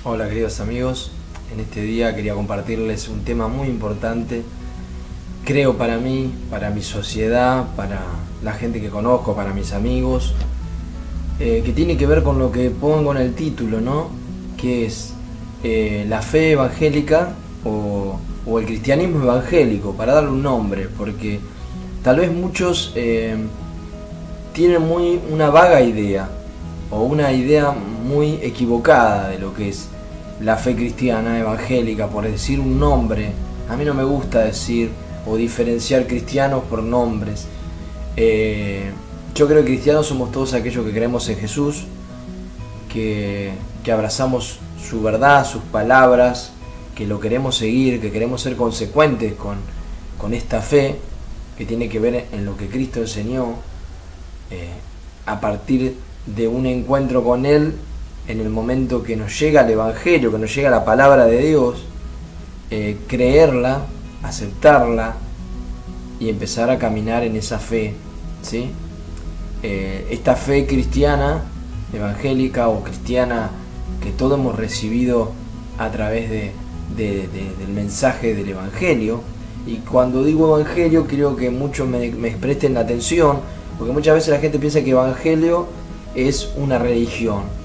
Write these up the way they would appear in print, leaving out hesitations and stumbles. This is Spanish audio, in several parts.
Hola queridos amigos, en este día quería compartirles un tema muy importante, creo para mí, para mi sociedad, para la gente que conozco, para mis amigos, que tiene que ver con lo que pongo en el título, ¿no? Que es la fe evangélica o el cristianismo evangélico, para darle un nombre, porque tal vez muchos tienen una vaga idea o una idea muy equivocada de lo que es la fe cristiana evangélica, por decir un nombre. A mí no me gusta decir o diferenciar cristianos por nombres. Yo creo que cristianos somos todos aquellos que creemos en Jesús, que abrazamos su verdad, sus palabras, que lo queremos seguir, que queremos ser consecuentes con esta fe que tiene que ver en lo que Cristo enseñó, a partir de un encuentro con Él, en el momento que nos llega el Evangelio, que nos llega la palabra de Dios, creerla, aceptarla y empezar a caminar en esa fe, ¿sí? Esta fe cristiana, evangélica o cristiana que todos hemos recibido a través del mensaje del Evangelio. Y cuando digo Evangelio, quiero que muchos me presten atención, porque muchas veces la gente piensa que Evangelio es una religión.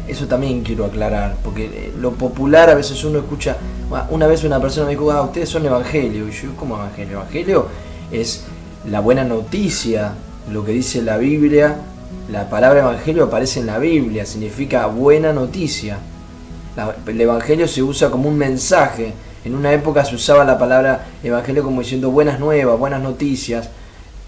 Eso también quiero aclarar, porque lo popular a veces uno escucha. Una vez una persona me dijo, ustedes son Evangelio. Y yo, ¿cómo Evangelio? Evangelio es la buena noticia, lo que dice la Biblia. La palabra Evangelio aparece en la Biblia, significa buena noticia. El Evangelio se usa como un mensaje. En una época se usaba la palabra Evangelio como diciendo buenas nuevas, buenas noticias,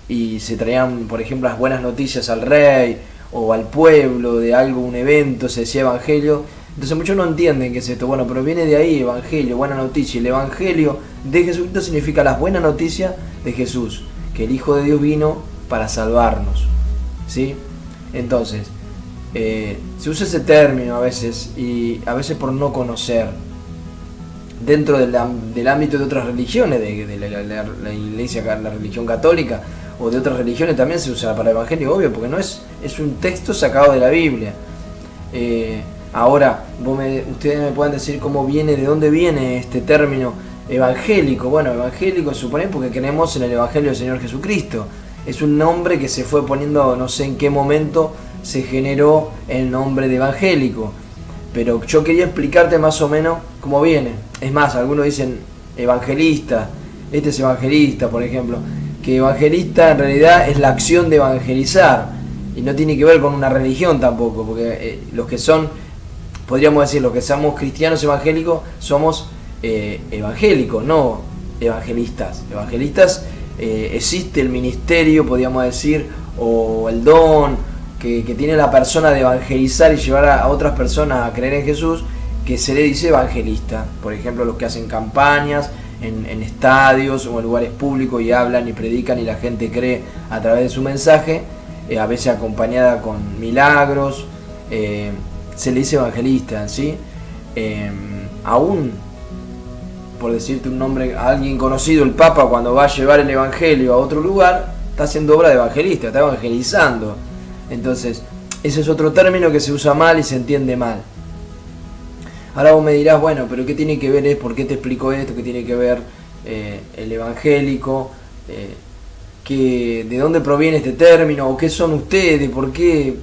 y se traían, por ejemplo, las buenas noticias al rey o al pueblo de algo, un evento, se decía Evangelio. Entonces muchos no entienden qué es esto. Bueno, pero viene de ahí, Evangelio, buena noticia. El Evangelio de Jesucristo significa las buenas noticias de Jesús, que el Hijo de Dios vino para salvarnos, ¿sí? Entonces, se usa ese término a veces, y a veces por no conocer. Dentro del ámbito de otras religiones, de la iglesia, la religión católica, o de otras religiones también se usa la palabra evangelio, obvio, porque no es un texto sacado de la Biblia. Ahora, ustedes me pueden decir cómo viene, de dónde viene este término evangélico. Bueno, evangélico se supone porque creemos en el Evangelio del Señor Jesucristo. Es un nombre que se fue poniendo, no sé en qué momento se generó el nombre de evangélico. Pero yo quería explicarte más o menos cómo viene. Es más, algunos dicen evangelista, este es evangelista, por ejemplo. Que evangelista en realidad es la acción de evangelizar. Y no tiene que ver con una religión tampoco, porque los que son, podríamos decir, los que somos cristianos evangélicos, somos evangélicos, no evangelistas. Evangelistas, existe el ministerio, podríamos decir, o el don que tiene la persona de evangelizar y llevar a otras personas a creer en Jesús, que se le dice evangelista. Por ejemplo, los que hacen campañas en estadios o en lugares públicos y hablan y predican y la gente cree a través de su mensaje, a veces acompañada con milagros, se le dice evangelista, ¿sí? Aún, por decirte un nombre, a alguien conocido, el Papa, cuando va a llevar el Evangelio a otro lugar, está haciendo obra de evangelista, está evangelizando. Entonces, ese es otro término que se usa mal y se entiende mal. Ahora vos me dirás, bueno, pero ¿qué tiene que ver? ¿Por qué te explico esto? ¿Qué tiene que ver el evangélico? ¿De dónde proviene este término? ¿O qué son ustedes? ¿Por qué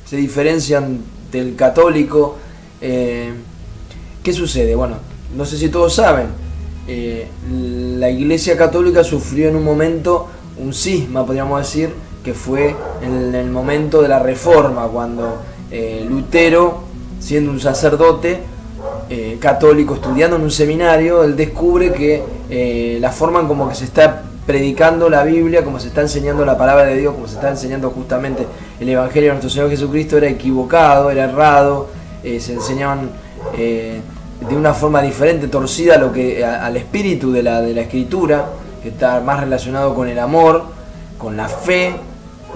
se diferencian del católico? ¿Qué sucede? Bueno, no sé si todos saben, la Iglesia Católica sufrió en un momento un cisma, podríamos decir, que fue en el momento de la Reforma, cuando Lutero, siendo un sacerdote católico, estudiando en un seminario, él descubre que la forma en como que se está predicando la Biblia, como se está enseñando la palabra de Dios, como se está enseñando justamente el Evangelio de nuestro Señor Jesucristo, era equivocado, era errado, se enseñaban de una forma diferente, torcida al espíritu de la Escritura, que está más relacionado con el amor, con la fe,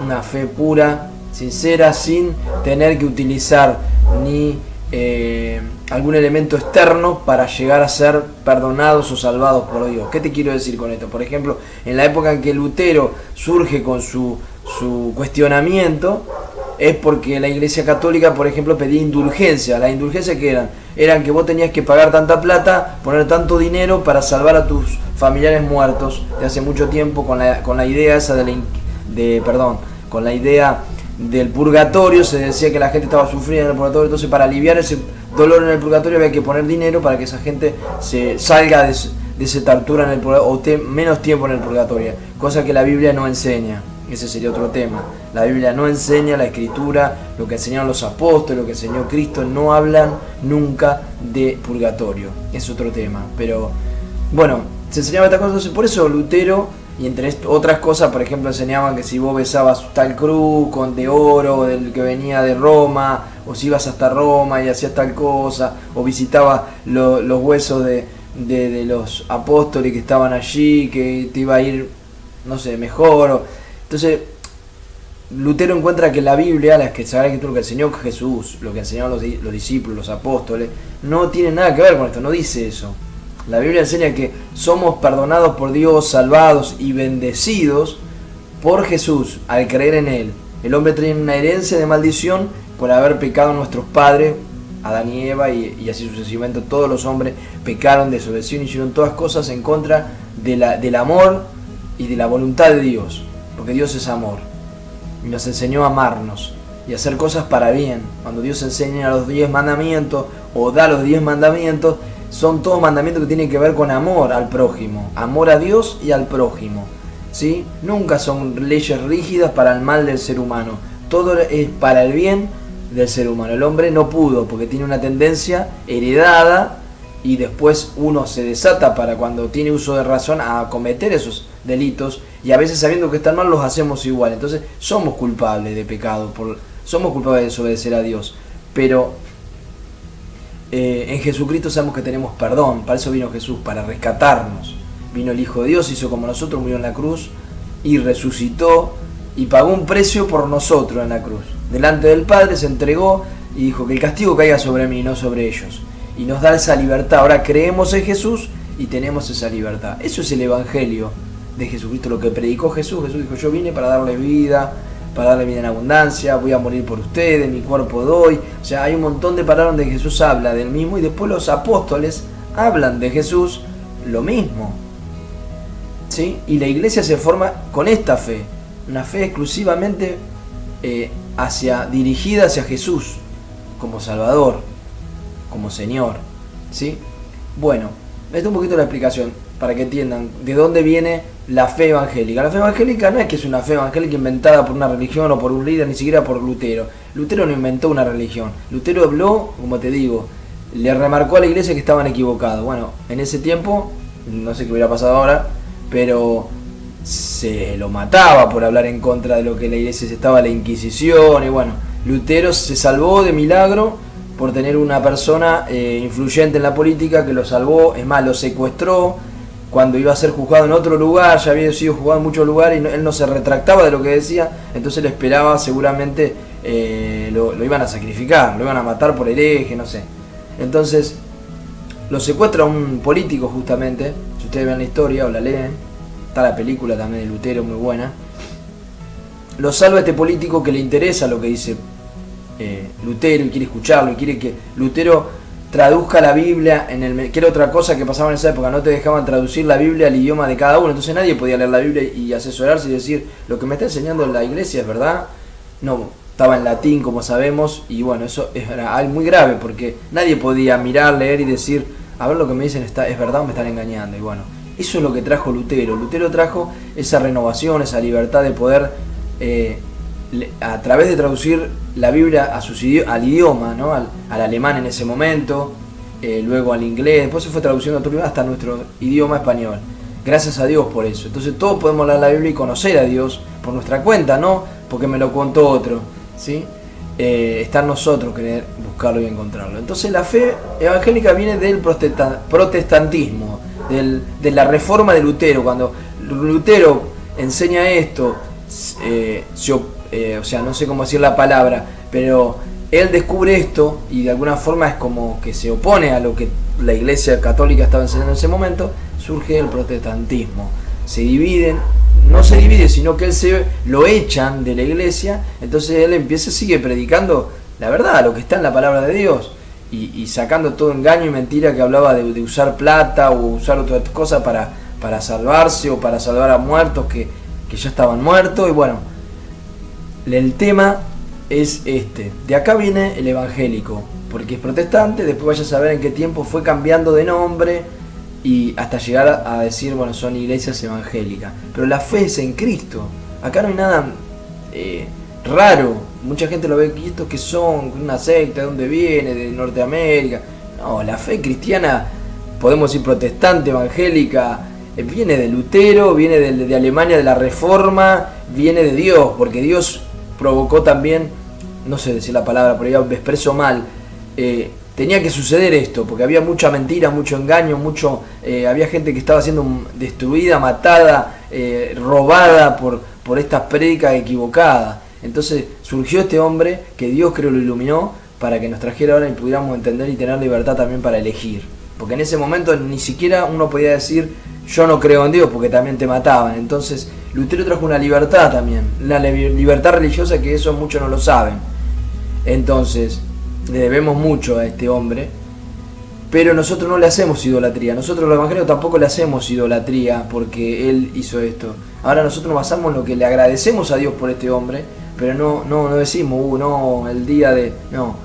una fe pura, sincera, sin tener que utilizar ni algún elemento externo para llegar a ser perdonados o salvados por Dios. ¿Qué te quiero decir con esto? Por ejemplo, en la época en que Lutero surge con su cuestionamiento, es porque la Iglesia Católica, por ejemplo, pedía indulgencias. Las indulgencias que eran que vos tenías que pagar tanta plata, poner tanto dinero para salvar a tus familiares muertos de hace mucho tiempo, con la idea esa con la idea del purgatorio. Se decía que la gente estaba sufriendo en el purgatorio, entonces para aliviar ese dolor en el purgatorio había que poner dinero para que esa gente se salga de esa tortura en el purgatorio, o menos tiempo en el purgatorio, cosa que la Biblia no enseña. Ese sería otro tema. La Biblia no enseña, la Escritura, lo que enseñaron los apóstoles, lo que enseñó Cristo, no hablan nunca de purgatorio. Es otro tema. Pero bueno, se enseñaba estas cosas. Entonces, por eso Lutero, y entre otras cosas, por ejemplo, enseñaban que si vos besabas tal cruz de oro del que venía de Roma, o si ibas hasta Roma y hacías tal cosa, o visitabas los huesos de los apóstoles que estaban allí, que te iba a ir, no sé, mejor. Entonces, Lutero encuentra que la Biblia, la Sagrada Escritura, lo que enseñó Jesús, lo que enseñaron los discípulos, los apóstoles, no tiene nada que ver con esto, no dice eso. La Biblia enseña que somos perdonados por Dios, salvados y bendecidos por Jesús al creer en Él. El hombre tiene una herencia de maldición por haber pecado nuestros padres, Adán y Eva, y así sucesivamente. Todos los hombres pecaron, desobedecieron y hicieron todas cosas en contra del amor y de la voluntad de Dios. Porque Dios es amor y nos enseñó a amarnos y a hacer cosas para bien. Cuando Dios enseña los 10 mandamientos o da los 10 mandamientos, son todos mandamientos que tienen que ver con amor al prójimo, amor a Dios y al prójimo, ¿sí? Nunca son leyes rígidas para el mal del ser humano, todo es para el bien del ser humano. El hombre no pudo porque tiene una tendencia heredada, y después uno se desata para, cuando tiene uso de razón, a cometer esos delitos, y a veces sabiendo que están mal los hacemos igual. Entonces somos culpables de pecado, somos culpables de desobedecer a Dios, pero en Jesucristo sabemos que tenemos perdón. Para eso vino Jesús, para rescatarnos. Vino el Hijo de Dios, hizo como nosotros, murió en la cruz y resucitó y pagó un precio por nosotros en la cruz. Delante del Padre se entregó y dijo que el castigo caiga sobre mí, no sobre ellos. Y nos da esa libertad. Ahora creemos en Jesús y tenemos esa libertad. Eso es el Evangelio de Jesucristo, lo que predicó Jesús. Jesús dijo: yo vine para darles vida, para darle vida en abundancia, voy a morir por ustedes, mi cuerpo doy. O sea, hay un montón de palabras donde Jesús habla del mismo, y después los apóstoles hablan de Jesús lo mismo, ¿sí? Y la iglesia se forma con esta fe, una fe exclusivamente dirigida hacia Jesús como Salvador, como Señor, ¿sí? Bueno, esto es un poquito la explicación para que entiendan de dónde viene la fe evangélica. La fe evangélica no es que es una fe evangélica inventada por una religión o por un líder, ni siquiera por Lutero. Lutero no inventó una religión. Lutero habló, como te digo, le remarcó a la iglesia que estaban equivocados. Bueno, en ese tiempo, no sé qué hubiera pasado ahora, pero se lo mataba por hablar en contra de lo que la iglesia estaba, la Inquisición, y bueno, Lutero se salvó de milagro por tener una persona influyente en la política que lo salvó. Es más, lo secuestró cuando iba a ser juzgado en otro lugar. Ya había sido juzgado en muchos lugares y él no se retractaba de lo que decía, entonces le esperaba seguramente lo iban a sacrificar, lo iban a matar por hereje, no sé. Entonces lo secuestra un político, justamente. Si ustedes ven la historia o la leen, está la película también de Lutero, muy buena. Lo salva este político que le interesa lo que dice Lutero y quiere escucharlo, y quiere que Lutero traduzca la Biblia que era otra cosa que pasaba en esa época, no te dejaban traducir la Biblia al idioma de cada uno, entonces nadie podía leer la Biblia y asesorarse y decir: lo que me está enseñando la iglesia es verdad. No, estaba en latín, como sabemos, y bueno, eso era algo muy grave, porque nadie podía mirar, leer y decir: a ver, lo que me dicen es verdad o me están engañando. Y bueno, eso es lo que trajo Lutero. Lutero trajo esa renovación, esa libertad de poder a través de traducir la Biblia al idioma, ¿no? al alemán en ese momento, luego al inglés, después se fue traduciendo a otro idioma hasta nuestro idioma español. Gracias a Dios por eso. Entonces todos podemos leer la Biblia y conocer a Dios por nuestra cuenta, no porque me lo contó otro, ¿sí? Está en nosotros querer buscarlo y encontrarlo. Entonces la fe evangélica viene del protestantismo, de la reforma de Lutero. Cuando Lutero enseña esto, o sea, no sé cómo decir la palabra, pero él descubre esto y de alguna forma es como que se opone a lo que la iglesia católica estaba enseñando en ese momento. Surge el protestantismo, se dividen, no se divide, sino que él lo echan de la iglesia, entonces él sigue predicando la verdad, lo que está en la palabra de Dios, y sacando todo engaño y mentira que hablaba de usar plata o usar otras cosas para salvarse o para salvar a muertos que ya estaban muertos. Y bueno, el tema es este. De acá viene el evangélico, porque es protestante, después vaya a saber en qué tiempo fue cambiando de nombre y hasta llegar a decir, bueno, son iglesias evangélicas. Pero la fe es en Cristo. Acá no hay nada raro. Mucha gente lo ve aquí, estos que son una secta, ¿de dónde viene? De Norteamérica. No, la fe cristiana, podemos decir protestante, evangélica, viene de Lutero, viene de Alemania, de la Reforma, viene de Dios, porque Dios provocó también, no sé decir la palabra, pero ya me expreso mal, tenía que suceder esto, porque había mucha mentira, mucho engaño, había gente que estaba siendo destruida, matada, robada por estas prédicas equivocadas. Entonces surgió este hombre que Dios creo lo iluminó para que nos trajera ahora y pudiéramos entender y tener libertad también para elegir. Porque en ese momento ni siquiera uno podía decir yo no creo en Dios, porque también te mataban. Entonces Lutero trajo una libertad también, una libertad religiosa, que eso muchos no lo saben. Entonces le debemos mucho a este hombre, pero nosotros no le hacemos idolatría. Nosotros los evangélicos tampoco le hacemos idolatría porque él hizo esto. Ahora nosotros nos basamos en lo que le agradecemos a Dios por este hombre, pero no decimos, no, el día de... No,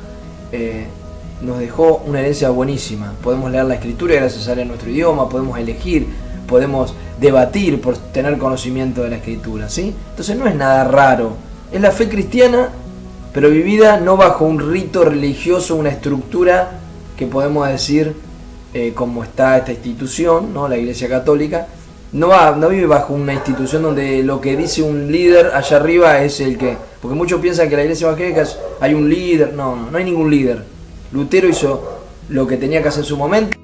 nos dejó una herencia buenísima. Podemos leer la escritura gracias a él en nuestro idioma, podemos elegir, podemos debatir por tener conocimiento de la escritura, ¿sí? Entonces no es nada raro. Es la fe cristiana, pero vivida no bajo un rito religioso, una estructura que podemos decir como está esta institución, ¿no? La Iglesia Católica. No vive bajo una institución donde lo que dice un líder allá arriba es el que... Porque muchos piensan que la Iglesia Evangélica hay un líder. No hay ningún líder. Lutero hizo lo que tenía que hacer en su momento.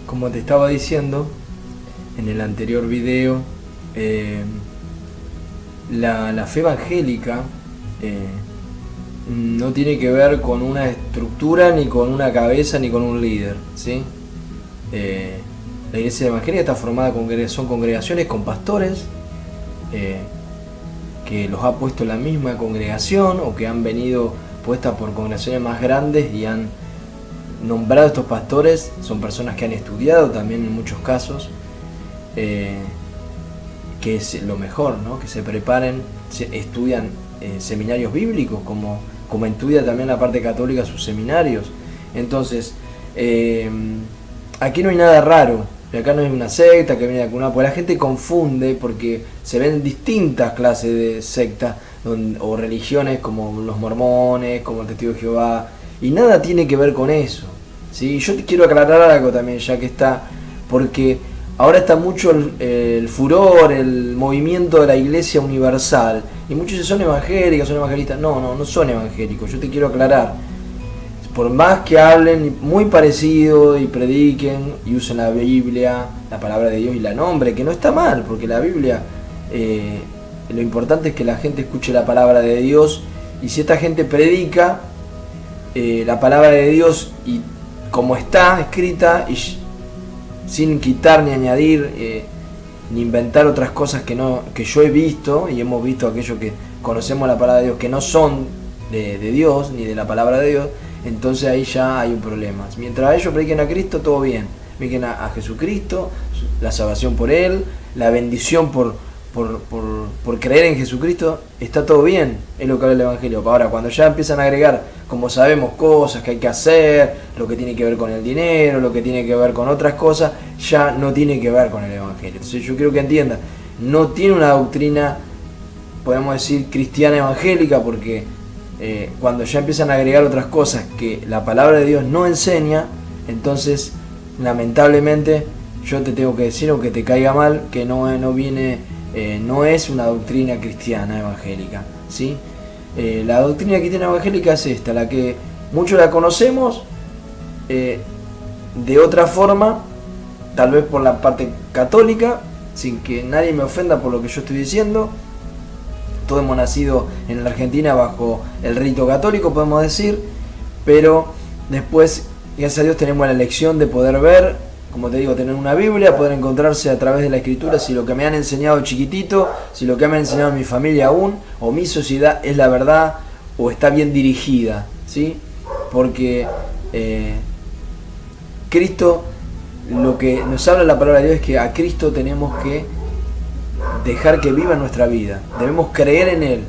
Como te estaba diciendo en el anterior video, la fe evangélica no tiene que ver con una estructura, ni con una cabeza, ni con un líder, ¿sí? La iglesia evangélica está formada, son congregaciones con pastores que los ha puesto la misma congregación o que han venido puestas por congregaciones más grandes y han nombrado a estos pastores. Son personas que han estudiado también en muchos casos, que es lo mejor, ¿no? Que se preparen, estudian seminarios bíblicos, como estudia también la parte católica sus seminarios. Entonces, aquí no hay nada raro. Acá no es una secta que viene de una, porque la gente confunde, porque se ven distintas clases de sectas o religiones, como los mormones, como el Testigo de Jehová, y nada tiene que ver con eso, ¿sí? Yo te quiero aclarar algo también, ya que está, porque ahora está mucho el furor, el movimiento de la Iglesia Universal, y muchos dicen son evangélicos, son evangelistas. No son evangélicos. Yo te quiero aclarar, por más que hablen muy parecido y prediquen y usen la Biblia, la palabra de Dios y la nombre, que no está mal, porque la Biblia, lo importante es que la gente escuche la palabra de Dios, y si esta gente predica la palabra de Dios y como está escrita, y sin quitar ni añadir ni inventar otras cosas que yo he visto y hemos visto, aquellos que conocemos la palabra de Dios que no son de Dios ni de la palabra de Dios, entonces ahí ya hay un problema. Mientras ellos prediquen a Cristo, todo bien. Prediquen a Jesucristo, la salvación por Él, la bendición por creer en Jesucristo, está todo bien, es lo que habla el Evangelio. Ahora, cuando ya empiezan a agregar, como sabemos, cosas que hay que hacer, lo que tiene que ver con el dinero, lo que tiene que ver con otras cosas, ya no tiene que ver con el Evangelio. Entonces yo quiero que entiendan, no tiene una doctrina, podemos decir, cristiana evangélica, porque cuando ya empiezan a agregar otras cosas que la palabra de Dios no enseña, entonces lamentablemente yo te tengo que decir, aunque te caiga mal, que no es una doctrina cristiana evangélica, ¿sí? La doctrina cristiana evangélica es esta, la que muchos la conocemos de otra forma, tal vez por la parte católica, sin que nadie me ofenda por lo que yo estoy diciendo. Todos hemos nacido en la Argentina bajo el rito católico, podemos decir, pero después, gracias a Dios, tenemos la elección de poder ver como te digo, tener una Biblia, poder encontrarse a través de la Escritura si lo que me han enseñado chiquitito, si lo que me ha enseñado mi familia aún, o mi sociedad es la verdad, o está bien dirigida, ¿sí? Porque Cristo, lo que nos habla la palabra de Dios es que a Cristo tenemos que dejar que viva nuestra vida, debemos creer en Él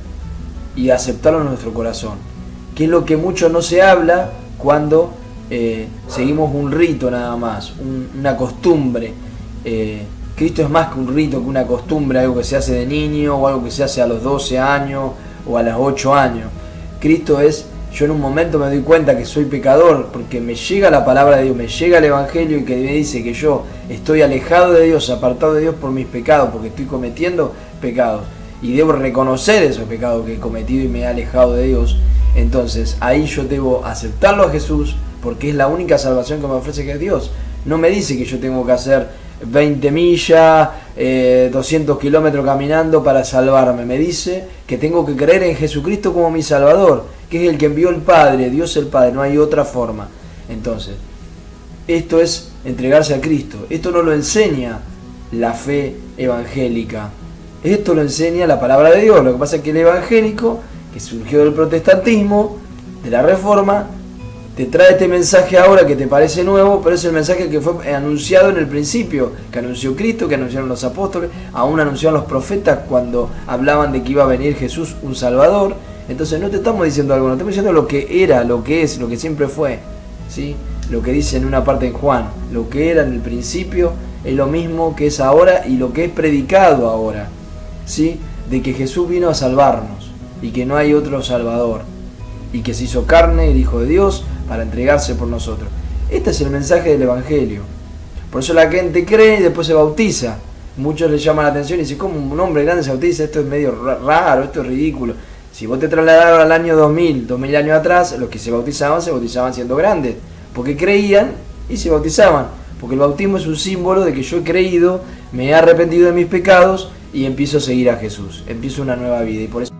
y aceptarlo en nuestro corazón, que es lo que mucho no se habla cuando seguimos un rito nada más, una costumbre. Cristo es más que un rito, que una costumbre, algo que se hace de niño o algo que se hace a los 12 años o a los 8 años. Cristo es, yo en un momento me doy cuenta que soy pecador porque me llega la palabra de Dios, me llega el Evangelio y que me dice que yo estoy alejado de Dios, apartado de Dios por mis pecados, porque estoy cometiendo pecados y debo reconocer esos pecados que he cometido y me he alejado de Dios. Entonces ahí yo debo aceptarlo a Jesús, porque es la única salvación que me ofrece, que es Dios. No me dice que yo tengo que hacer 20 millas, 200 kilómetros caminando para salvarme. Me dice que tengo que creer en Jesucristo como mi Salvador, que es el que envió el Padre, Dios el Padre, no hay otra forma. Entonces, esto es entregarse a Cristo. Esto no lo enseña la fe evangélica. Esto lo enseña la palabra de Dios. Lo que pasa es que el evangélico, que surgió del protestantismo, de la Reforma, te trae este mensaje ahora que te parece nuevo, pero es el mensaje que fue anunciado en el principio, que anunció Cristo, que anunciaron los apóstoles, aún anunciaron los profetas cuando hablaban de que iba a venir Jesús, un Salvador. Entonces no te estamos diciendo algo, no estamos diciendo lo que era, lo que es, lo que siempre fue, ¿sí? Lo que dice en una parte en Juan, lo que era en el principio es lo mismo que es ahora y lo que es predicado ahora, ¿sí? De que Jesús vino a salvarnos y que no hay otro Salvador, y que se hizo carne, el Hijo de Dios, para entregarse por nosotros. Este es el mensaje del Evangelio. Por eso la gente cree y después se bautiza. Muchos les llaman la atención y dicen, ¿cómo un hombre grande se bautiza? Esto es medio raro, esto es ridículo. Si vos te trasladaron al año 2000 años atrás, los que se bautizaban siendo grandes, porque creían y se bautizaban. Porque el bautismo es un símbolo de que yo he creído, me he arrepentido de mis pecados y empiezo a seguir a Jesús. Empiezo una nueva vida. Y por eso